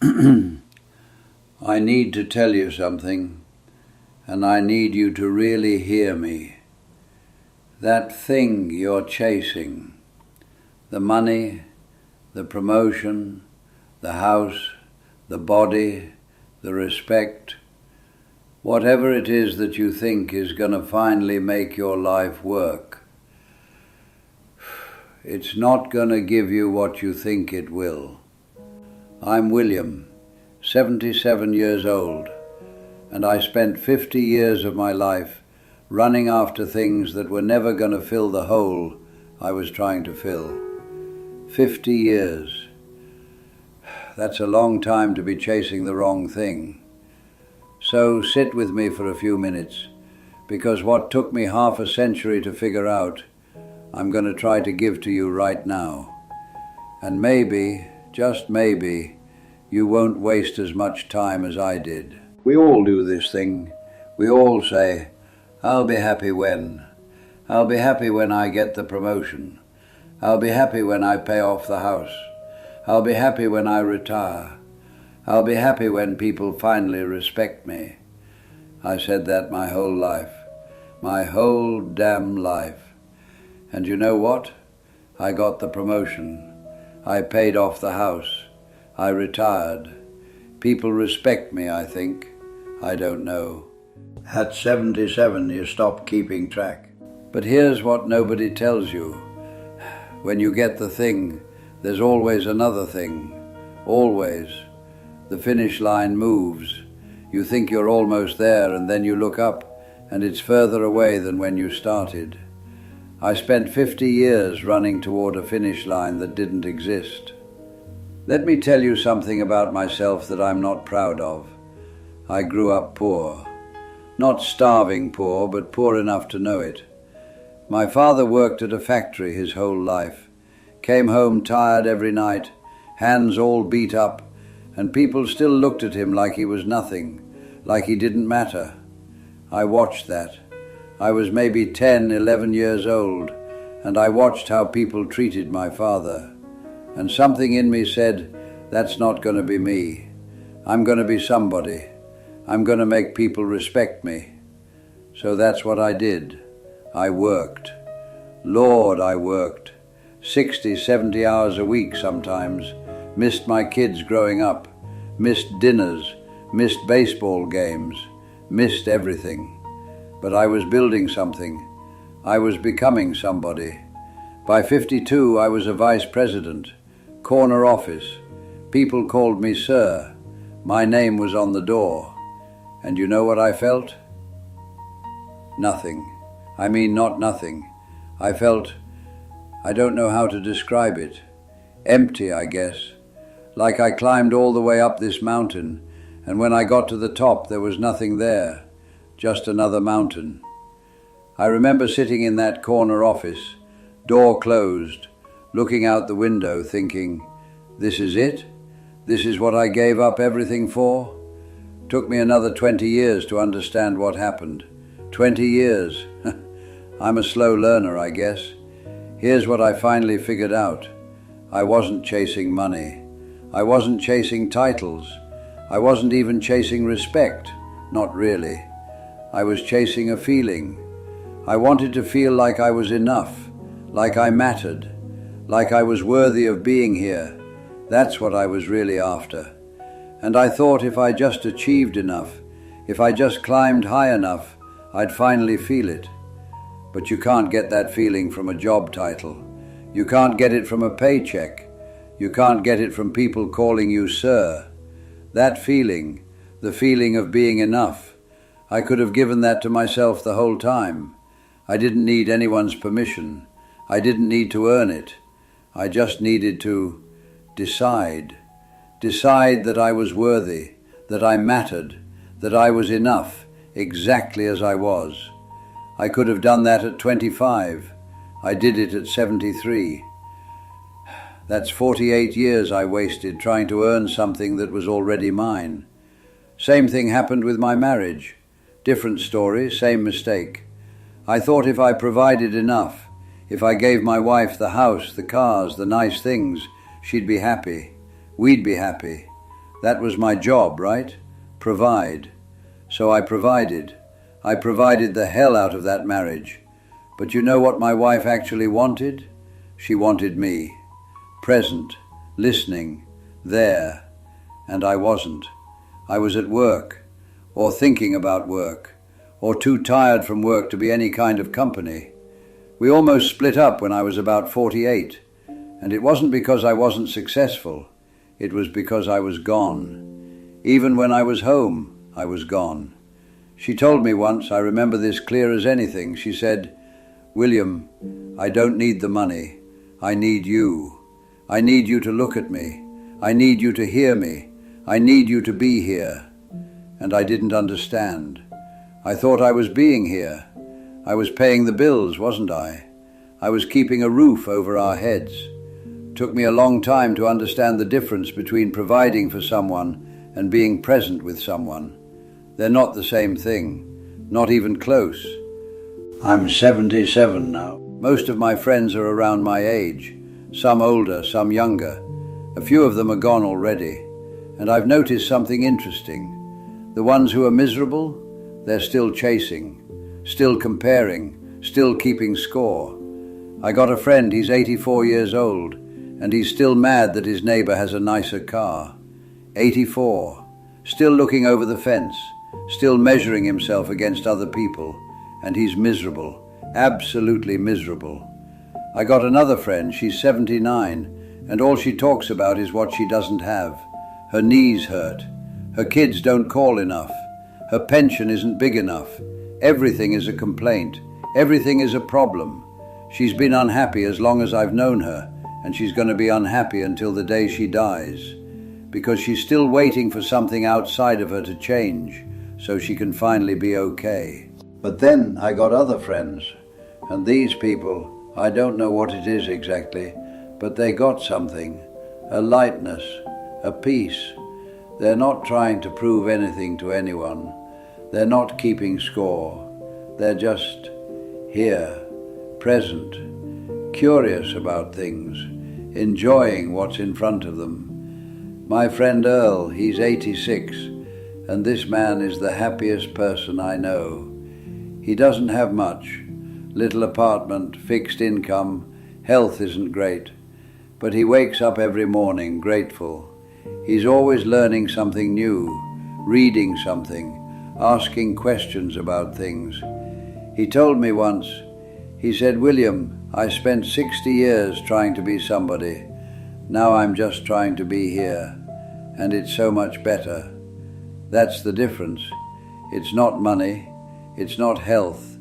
I need to tell you something, and I need you to really hear me. That thing you're chasing, the money, the promotion, the house, the body, the respect, whatever it is that you think is going to finally make your life work, it's not going to give you what you think it will. I'm William, 77 years old, and I spent 50 years of my life running after things that were never going to fill the hole I was trying to fill. 50 years. That's a long time to be chasing the wrong thing. So sit with me for a few minutes, because what took me half a century to figure out, I'm going to try to give to you right now. And maybe, just maybe, you won't waste as much time as I did. We all do this thing. We all say, I'll be happy when. I'll be happy when I get the promotion. I'll be happy when I pay off the house. I'll be happy when I retire. I'll be happy when people finally respect me. I said that my whole life. My whole damn life. And you know what? I got the promotion. I paid off the house. I retired. People respect me, I think. I don't know. At 77, you stop keeping track. But here's what nobody tells you. When you get the thing, there's always another thing. Always. The finish line moves. You think you're almost there, and then you look up, and it's further away than when you started. I spent 50 years running toward a finish line that didn't exist. Let me tell you something about myself that I'm not proud of. I grew up poor. Not starving poor, but poor enough to know it. My father worked at a factory his whole life, came home tired every night, hands all beat up, and people still looked at him like he was nothing, like he didn't matter. I watched that. I was maybe 10, 11 years old, and I watched how people treated my father. And something in me said, that's not going to be me. I'm going to be somebody. I'm going to make people respect me. So that's what I did. I worked. Lord, I worked. 60, 70 hours a week sometimes. Missed my kids growing up. Missed dinners. Missed baseball games. Missed everything. But I was building something. I was becoming somebody. By 52, I was a vice president. Corner office. People called me sir. My name was on the door. And you know what I felt? Nothing. I mean, not nothing. I felt, I don't know how to describe it. Empty, I guess. Like I climbed all the way up this mountain, and when I got to the top, there was nothing there. Just another mountain. I remember sitting in that corner office, door closed, looking out the window thinking, this is it? This is what I gave up everything for? Took me another 20 years to understand what happened. 20 years. I'm a slow learner, I guess. Here's what I finally figured out. I wasn't chasing money. I wasn't chasing titles. I wasn't even chasing respect. Not really. I was chasing a feeling. I wanted to feel like I was enough, like I mattered, like I was worthy of being here. That's what I was really after. And I thought if I just achieved enough, if I just climbed high enough, I'd finally feel it. But you can't get that feeling from a job title. You can't get it from a paycheck. You can't get it from people calling you sir. That feeling, the feeling of being enough, I could have given that to myself the whole time. I didn't need anyone's permission. I didn't need to earn it. I just needed to decide. Decide that I was worthy, that I mattered, that I was enough, exactly as I was. I could have done that at 25. I did it at 73. That's 48 years I wasted trying to earn something that was already mine. Same thing happened with my marriage. Different story, same mistake. I thought if I provided enough, if I gave my wife the house, the cars, the nice things, she'd be happy. We'd be happy. That was my job, right? Provide. So I provided. I provided the hell out of that marriage. But you know what my wife actually wanted? She wanted me. Present, listening, there. And I wasn't. I was at work, or thinking about work, or too tired from work to be any kind of company. We almost split up when I was about 48, and it wasn't because I wasn't successful. It was because I was gone. Even when I was home, I was gone. She told me once, I remember this clear as anything, she said, "William, I don't need the money. I need you. I need you to look at me. I need you to hear me. I need you to be here." And I didn't understand. I thought I was being here. I was paying the bills, wasn't I? I was keeping a roof over our heads. Took me a long time to understand the difference between providing for someone and being present with someone. They're not the same thing, not even close. I'm 77 now. Most of my friends are around my age, some older, some younger. A few of them are gone already, and I've noticed something interesting. The ones who are miserable, they're still chasing, still comparing, still keeping score. I got a friend, he's 84 years old, and he's still mad that his neighbor has a nicer car. 84, still looking over the fence, still measuring himself against other people, and he's miserable, absolutely miserable. I got another friend, she's 79, and all she talks about is what she doesn't have. Her knees hurt. Her kids don't call enough. Her pension isn't big enough. Everything is a complaint. Everything is a problem. She's been unhappy as long as I've known her, and she's going to be unhappy until the day she dies, because she's still waiting for something outside of her to change so she can finally be okay. But then I got other friends, and these people, I don't know what it is exactly, but they got something, a lightness, a peace. They're not trying to prove anything to anyone. They're not keeping score. They're just here, present, curious about things, enjoying what's in front of them. My friend Earl, he's 86, and this man is the happiest person I know. He doesn't have much, little apartment, fixed income, health isn't great, but he wakes up every morning grateful. He's always learning something new, reading something, asking questions about things. He told me once, he said, "William, I spent 60 years trying to be somebody. Now I'm just trying to be here, and it's so much better." That's the difference. It's not money, it's not health,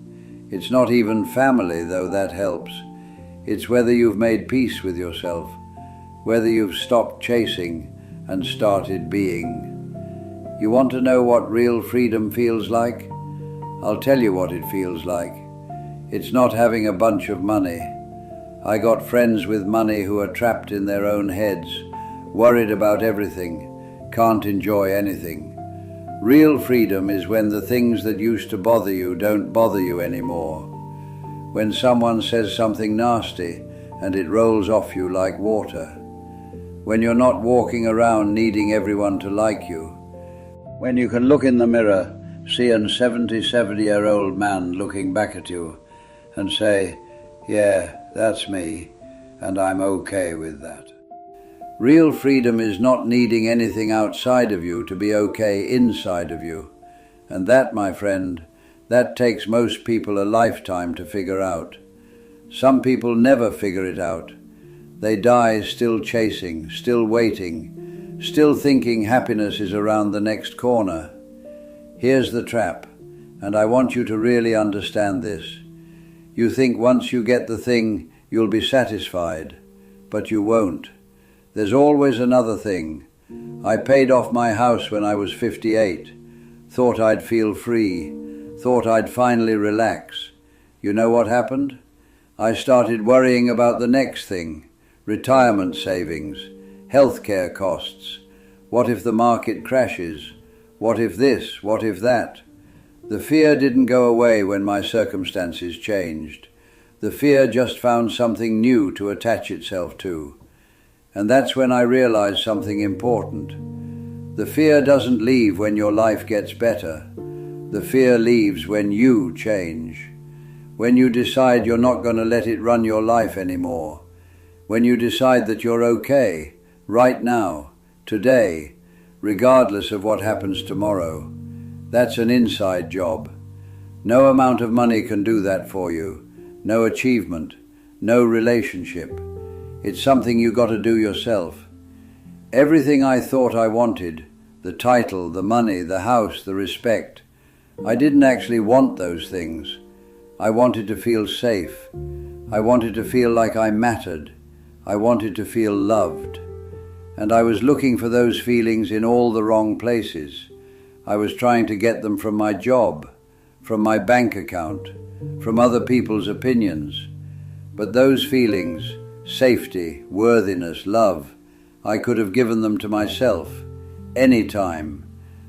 it's not even family, though that helps. It's whether you've made peace with yourself, whether you've stopped chasing and started being. You want to know what real freedom feels like? I'll tell you what it feels like. It's not having a bunch of money. I got friends with money who are trapped in their own heads, worried about everything, can't enjoy anything. Real freedom is when the things that used to bother you don't bother you anymore. When someone says something nasty and it rolls off you like water. When you're not walking around needing everyone to like you. When you can look in the mirror, see a 77-year-old man looking back at you and say, "Yeah, that's me, and I'm okay with that." Real freedom is not needing anything outside of you to be okay inside of you. And that, my friend, that takes most people a lifetime to figure out. Some people never figure it out. They die still chasing, still waiting, still thinking happiness is around the next corner. Here's the trap, and I want you to really understand this. You think once you get the thing, you'll be satisfied, but you won't. There's always another thing. I paid off my house when I was 58, thought I'd feel free, thought I'd finally relax. You know what happened? I started worrying about the next thing, retirement savings, healthcare costs. What if the market crashes? What if this? What if that? The fear didn't go away when my circumstances changed. The fear just found something new to attach itself to. And that's when I realized something important. The fear doesn't leave when your life gets better. The fear leaves when you change. When you decide you're not going to let it run your life anymore. When you decide that you're okay, right now, today, regardless of what happens tomorrow. That's an inside job. No amount of money can do that for you. No achievement, no relationship. It's something you got to do yourself. Everything I thought I wanted, the title, the money, the house, the respect, I didn't actually want those things. I wanted to feel safe. I wanted to feel like I mattered. I wanted to feel loved. And I was looking for those feelings in all the wrong places. I was trying to get them from my job, from my bank account, from other people's opinions. But those feelings, safety, worthiness, love, I could have given them to myself, any time.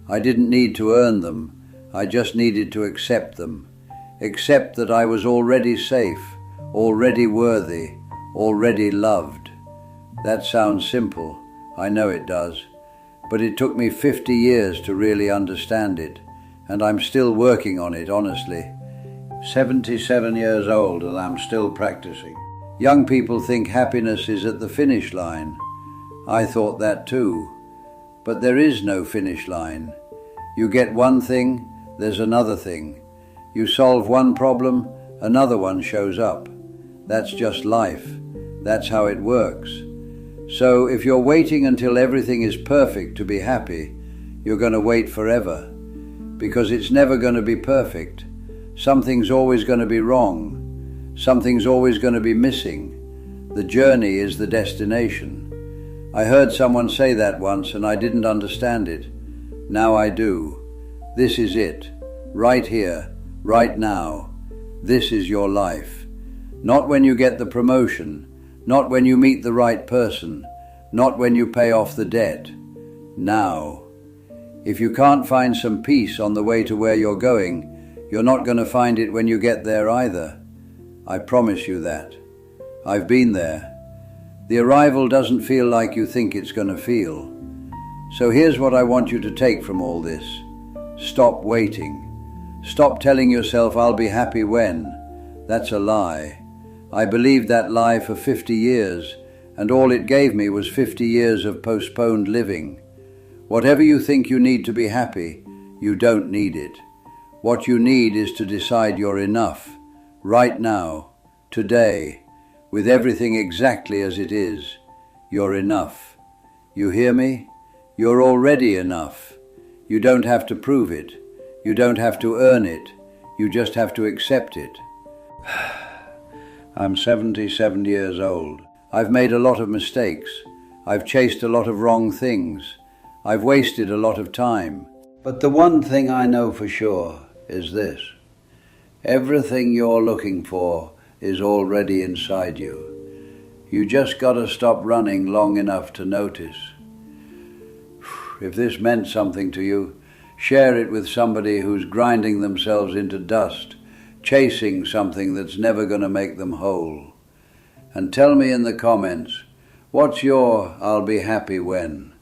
I didn't need to earn them. I just needed to accept them. Accept that I was already safe, already worthy, already loved. That sounds simple. I know it does. But it took me 50 years to really understand it. And I'm still working on it, honestly. 77 years old and I'm still practicing. Young people think happiness is at the finish line. I thought that too. But there is no finish line. You get one thing, there's another thing. You solve one problem, another one shows up. That's just life. That's how it works. So if you're waiting until everything is perfect to be happy, you're going to wait forever. Because it's never going to be perfect. Something's always going to be wrong. Something's always going to be missing. The journey is the destination. I heard someone say that once and I didn't understand it. Now I do. This is it. Right here. Right now. This is your life. Not when you get the promotion. Not when you meet the right person. Not when you pay off the debt. Now. If you can't find some peace on the way to where you're going, you're not going to find it when you get there either. I promise you that. I've been there. The arrival doesn't feel like you think it's going to feel. So here's what I want you to take from all this. Stop waiting. Stop telling yourself I'll be happy when. That's a lie. I believed that lie for 50 years, and all it gave me was 50 years of postponed living. Whatever you think you need to be happy, you don't need it. What you need is to decide you're enough, right now, today, with everything exactly as it is. You're enough. You hear me? You're already enough. You don't have to prove it. You don't have to earn it. You just have to accept it. I'm 77 years old. I've made a lot of mistakes. I've chased a lot of wrong things. I've wasted a lot of time. But the one thing I know for sure is this. Everything you're looking for is already inside you. You just got to stop running long enough to notice. If this meant something to you, share it with somebody who's grinding themselves into dust, chasing something that's never going to make them whole. And tell me in the comments, what's your I'll be happy when?